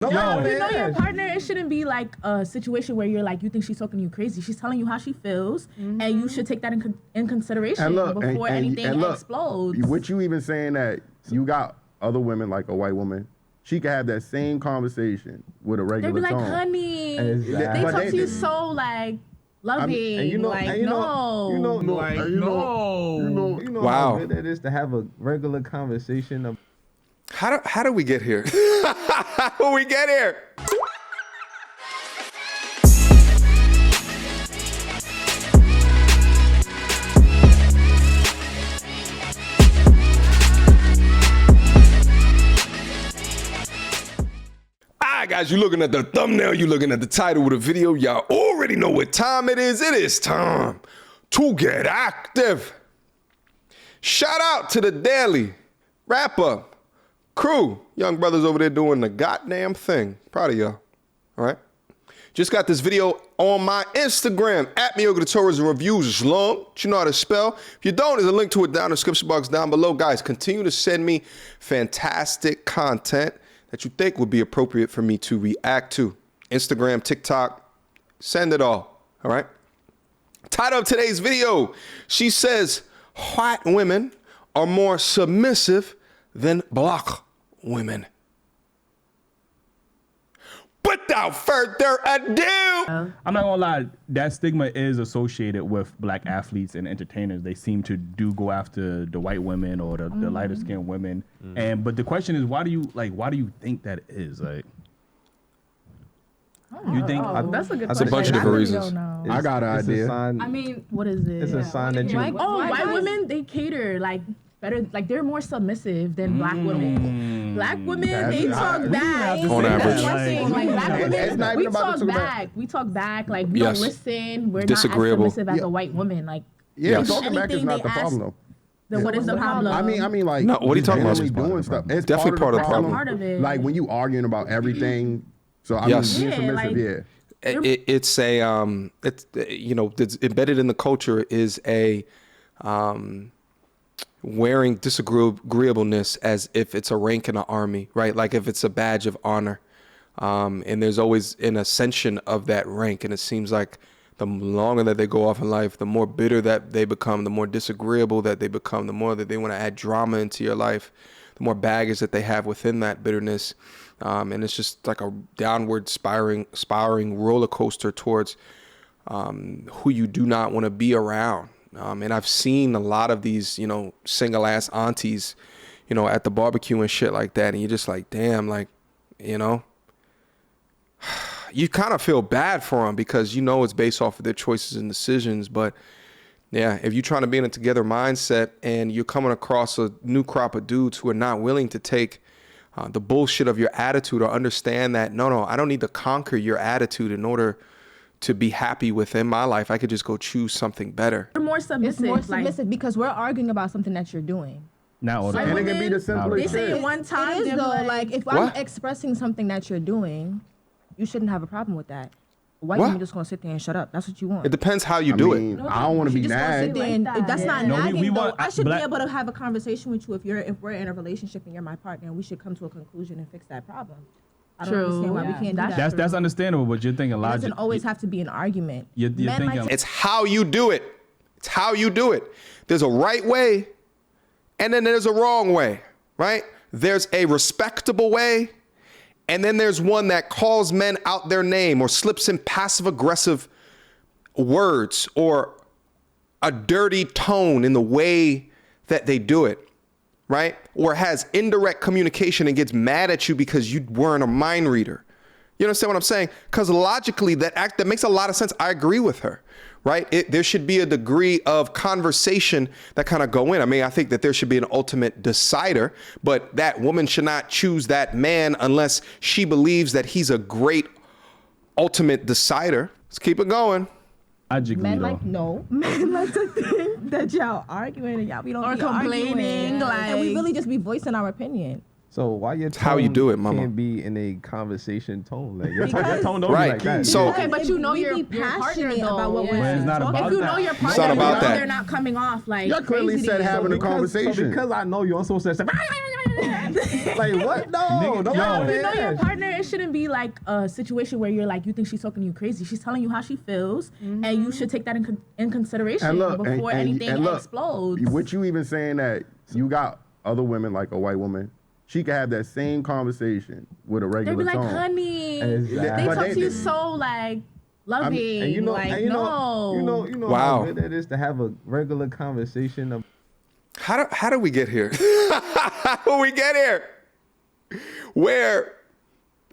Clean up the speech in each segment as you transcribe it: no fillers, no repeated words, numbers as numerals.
No, if you know your partner, it shouldn't be like a situation where you're like, you think she's talking you crazy. She's telling you how she feels, and you should take that in consideration before anything explodes. What you even saying that you got other women, like a white woman, she could have that same conversation with a regular tone. They'd be like, honey, they talk to you so like loving, no. Wow. How good it is to have a regular conversation of. How do we get here? How do we get here? Alright guys, you're looking at the thumbnail, you're looking at the title of the video, y'all already know what time it is. It is time to get active. Shout out to the Daily Wrap Up crew, young brothers over there doing the goddamn thing. Proud of y'all. All right. Just got this video on my Instagram at Mediocre Tourism Reviews. It's long, but you know how to spell. If you don't, there's a link to it down in the description box down below. Guys, continue to send me fantastic content that you think would be appropriate for me to react to. Instagram, TikTok, send it all. All right. Title of today's video, she says, white women are more submissive than black women. Without further ado, I'm not gonna lie, that stigma is associated with black athletes and entertainers. They seem to go after the white women or the lighter skinned women. But the question is, why do you think that is? Like, you think that's a good question. That's a bunch of different reasons. I got an idea. I mean, what is it? It's a sign that you. White women, they cater like better, like they're more submissive than black women. Black women, they talk back. On average. Like black women, we talk back. We talk back. Like we don't listen. We're not as submissive as a white woman. Like talking back is not the problem though. Then what is the problem? I mean, like, no, what are you talking about? Doing stuff. It's definitely part of the problem. Part of it. Like when you arguing about everything. So I mean, being submissive, It's a it's it's embedded in the culture is a wearing disagreeableness as if it's a rank in the army, right? Like if it's a badge of honor. And there's always an ascension of that rank. And it seems like the longer that they go off in life, the more bitter that they become, the more disagreeable that they become, the more that they want to add drama into your life, the more baggage that they have within that bitterness. And it's just like a downward spiraling roller coaster towards who you do not want to be around. And I've seen a lot of these, single ass aunties, at the barbecue and shit like that. And you're just like, damn, like, you kind of feel bad for them because it's based off of their choices and decisions. But yeah, if you're trying to be in a together mindset and you're coming across a new crop of dudes who are not willing to take the bullshit of your attitude or understand that, no, I don't need to conquer your attitude in order to be happy within my life. I could just go choose something better. You're more submissive. It's more submissive because we're arguing about something that you're doing. Not all the and it can be the simplest They shit. say one time, It is though, like if I'm What? expressing something that you're doing, you shouldn't have a problem with that. White women just gonna sit there and shut up. That's what you want. It depends how you do it. I don't want to be Just gonna sit nagged. there and that's not No, nagging we though. want I should be black- able to have a conversation with you if we're in a relationship and you're my partner and we should come to a conclusion and fix that problem. I don't understand why we can't do that. That's understandable, but you're thinking It logic. doesn't always have to be an argument. You're Men thinking like to- It's how you do it. It's how you do it. There's a right way and then there's a wrong way, right? There's a respectable way and then there's one that calls men out their name or slips in passive aggressive words or a dirty tone in the way that they do it, right? Or has indirect communication and gets mad at you because you weren't a mind reader. You understand what I'm saying? Because logically, that makes a lot of sense. I agree with her, right? There should be a degree of conversation that kind of go in. I mean, I think that there should be an ultimate decider, but that woman should not choose that man unless she believes that he's a great ultimate decider. Let's keep it going. Men like men like to think that y'all arguing and y'all we don't or be complaining, arguing. like and we really just be voicing our opinion. So why your tone how you do it, mama. can't be in a conversation tone? Like your Because- tone don't Right. be like that. So- Okay, but you know We your be partner passionate though. about what we're But it's not talking about If you that. know your partner, It's not you about know that. they're not coming off like Y'all clearly crazy said to you. having a because, conversation. So because I know you, I'm supposed to say, like what? No, Nigga, don't yo. have If you know your that. partner, it shouldn't be like a situation where you're like, you think she's talking you crazy. She's telling you how she feels, and you should take that in consideration And look, before anything explodes. What you even saying that you got other women like a white woman, she could have that same conversation with a They'd regular be like, tone. honey, Exactly. they But talk they- to you so like loving, And you know, like and you no. know, you know Wow. how good that is to have a regular conversation of How do we get here? How do we get here? Where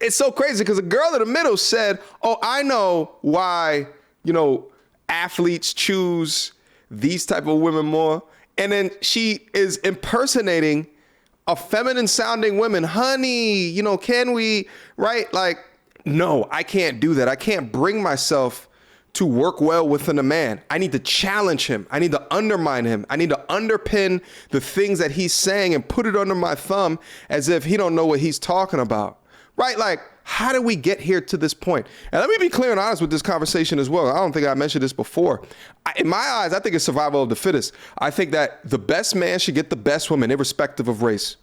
it's so crazy because a girl in the middle said, "Oh, I know why, athletes choose these type of women more." And then she is impersonating a feminine sounding woman. Honey, can we, right? Like, no, I can't do that. I can't bring myself to work well within a man. I need to challenge him. I need to undermine him. I need to underpin the things that he's saying and put it under my thumb as if he don't know what he's talking about. Right? Like, how did we get here to this point? And let me be clear and honest with this conversation as well. I don't think I mentioned this before. In my eyes, I think it's survival of the fittest. I think that the best man should get the best woman, irrespective of race.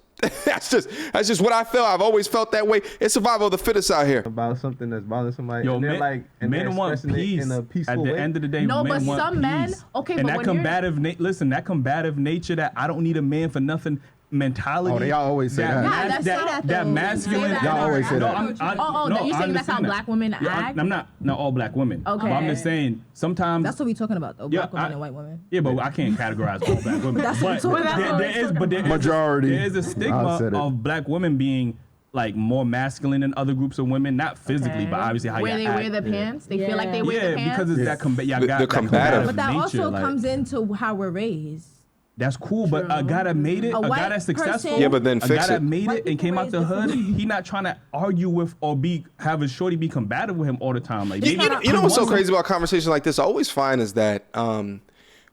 That's just what I feel. I've always felt that way. It's survival of the fittest out here. about something that's bothering somebody. Yo, and they're men, like, and men they're want expressing it peace. in a At peaceful the way. end of the day, No, men but want some men- peace. okay, and but that when you're- combative listen, that combative nature that I don't need a man for nothing mentality. Oh, they all always say that. Yeah, that's say that, though. masculine. Say that. Y'all always say No, that. You're saying that's how understand black women Yeah, act? I'm not all black women. Okay. But I'm just saying sometimes. That's what we talking about though. Yeah, Black women I- and white women. Yeah, but I can't categorize all black women. That's what but we're talking about. there is Majority. There is a I stigma said it. of black women being like more masculine than other groups of women, not physically, but obviously how where you they act. wear the pants, they feel like they Yeah. wear the pants. because it's that y'all The- got the that combative. But that nature, also like, comes into how we're raised. That's cool, but a guy that made it, A a guy white that's successful, person- Yeah, but then a fix guy it. that made White it and people came out raise the hood, differently. he not trying to argue with or have a shorty be combative with him all the time. Like, You maybe know what's so once- crazy about conversations like this? I always find is that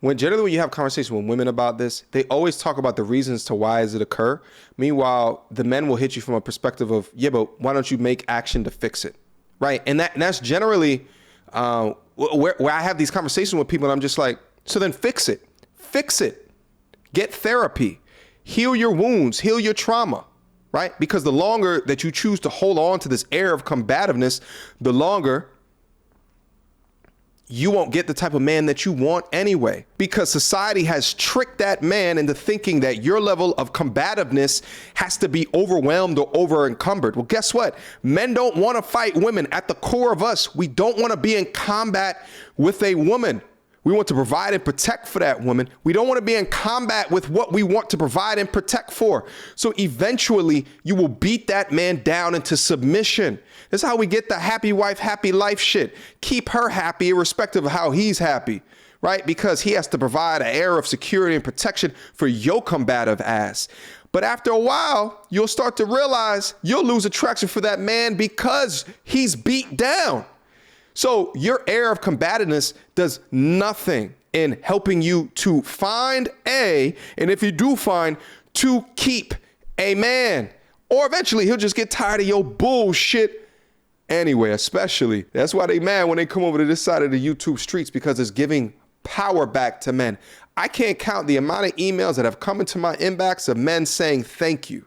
when you have conversations with women about this, they always talk about the reasons to why does it occur. Meanwhile, the men will hit you from a perspective of, yeah, but why don't you make action to fix it, right? And that's generally where I have these conversations with people, and I'm just like, so then fix it, get therapy, heal your wounds, heal your trauma. Right? Because the longer that you choose to hold on to this air of combativeness, the longer you won't get the type of man that you want anyway. Because society has tricked that man into thinking that your level of combativeness has to be overwhelmed or over encumbered. Well, guess what? Men don't want to fight women. At the core of us, we don't want to be in combat with a woman. We want to provide and protect for that woman. We don't want to be in combat with what we want to provide and protect for. So eventually you will beat that man down into submission. That's how we get the happy wife, happy life shit. Keep her happy irrespective of how he's happy, right? Because he has to provide an air of security and protection for your combative ass. But after a while, you'll start to realize you'll lose attraction for that man because he's beat down. So your air of combativeness does nothing in helping you to find and if you do find, to keep a man. Or eventually he'll just get tired of your bullshit anyway, especially. That's why they mad when they come over to this side of the YouTube streets, because it's giving power back to men. I can't count the amount of emails that have come into my inbox of men saying thank you.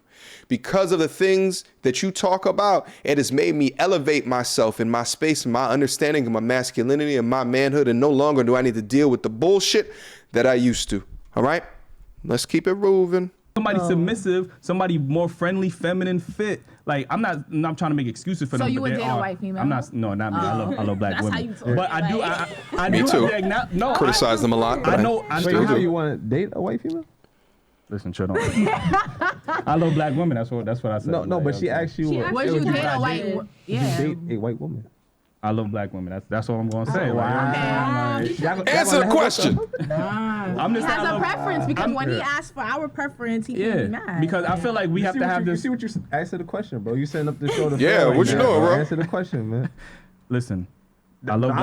Because of the things that you talk about, it has made me elevate myself in my space and my understanding of my masculinity and my manhood. And no longer do I need to deal with the bullshit that I used to. All right? Let's keep it moving. Somebody submissive, somebody more friendly, feminine, fit. Like I'm not trying to make excuses for So them. you but would there date a are- white female? I'm not. No, not me. I love black That's women. how you talk. But I do. I Me do too. have to no, Criticize them a lot. But I know. I Wait, still how do. you want to date a white female? Listen, chill don't. I love black women. That's what I said. No, Like, but she okay. asked you. Would you date a white? Would Yeah. you date a white woman? I love black women. That's all I'm gonna say. Oh, Like, wow. answer the question. I'm just He has I a love- preference because I'm- when he asks for our preference, he can be Yeah, mad. because I feel like we have to have You this. see what you answer the question, bro. You setting up the show to Yeah, fail right what you now, doing, bro? Answer the question, man. Listen, I love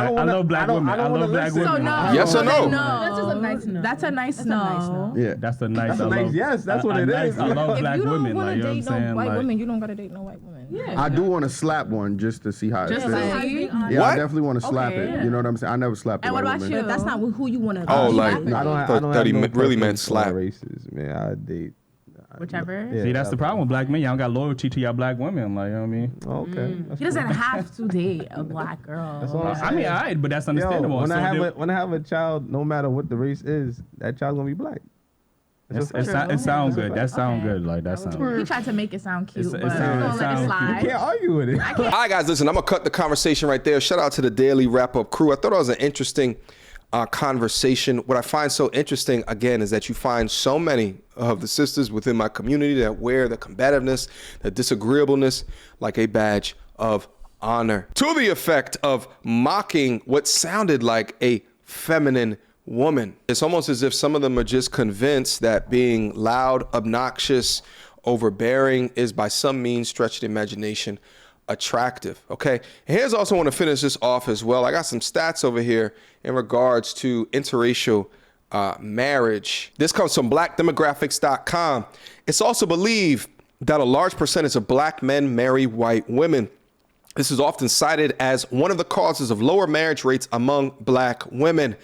black women. I love black women. So no. Yes or no? That's just a nice no. That's a nice no. Yeah. That's a nice yes. That's what it is. I love If black you don't women. want Like, to you know what I'm date no saying? white Like, women, you don't gotta date no white women. Yeah. I do want to slap one just to see how it Just feels. like you. Yeah, What? I definitely want to slap Okay, it. yeah. You know what I'm saying? I never slapped a And white what about woman. you? If that's not who you want to. Oh, like- I don't have Thought he no really meant preference for slap. Races, man. I date. Whichever. Yeah, See, that's the problem with black men. Y'all got loyalty to y'all black women. Like, you know what I mean? Okay. That's He doesn't have to date a black girl. That's all I'm saying. I mean, all right, but that's Yo, understandable. when So I have a child, no matter what the race is, that child's gonna be black. it sounds good. That sounds good. Like, that sounds good. He tried to make it sound cute, It but we're sound- gonna it let it sound slide. You can't argue with it. All right, guys, listen, I'm going to cut the conversation right there. Shout out to the Daily Wrap-Up crew. I thought it was an interesting conversation. What I find so interesting, again, is that you find so many of the sisters within my community that wear the combativeness, the disagreeableness like a badge of honor, to the effect of mocking what sounded like a feminine woman. It's almost as if some of them are just convinced that being loud, obnoxious, overbearing is by some means, stretched imagination, attractive. Okay. And here's also, I want to finish this off as well. I got some stats over here in regards to interracial marriage. This comes from blackdemographics.com. It's also believed that a large percentage of black men marry white women. This is often cited as one of the causes of lower marriage rates among black women.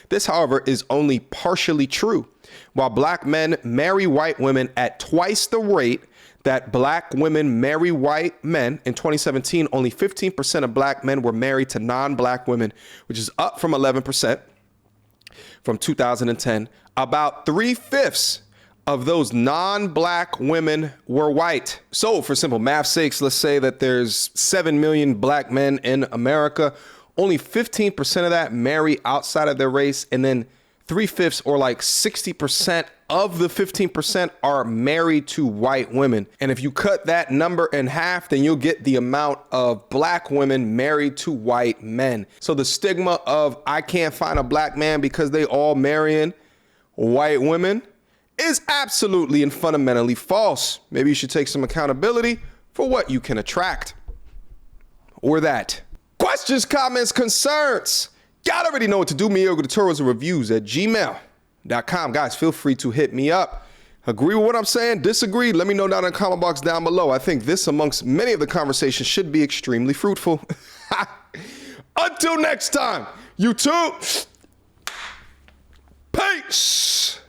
This, however, is only partially true. While black men marry white women at twice the rate that black women marry white men, in 2017, only 15% of black men were married to non-black women, which is up from 11% from 2010. About 3/5 of those non-black women were white. So for simple math sakes, let's say that there's 7 million black men in America. Only 15% of that marry outside of their race, and then 3/5 or like 60% of the 15% are married to white women. And if you cut that number in half, then you'll get the amount of black women married to white men. So the stigma of I can't find a black man because they all marrying white women is absolutely and fundamentally false. Maybe you should take some accountability for what you can attract. Or that. Questions, comments, concerns. Y'all already know what to do. Mediocre tutorials and reviews at gmail.com. Guys, feel free to hit me up. Agree with what I'm saying? Disagree? Let me know down in the comment box down below. I think this, amongst many of the conversations, should be extremely fruitful. Until next time, YouTube. Peace.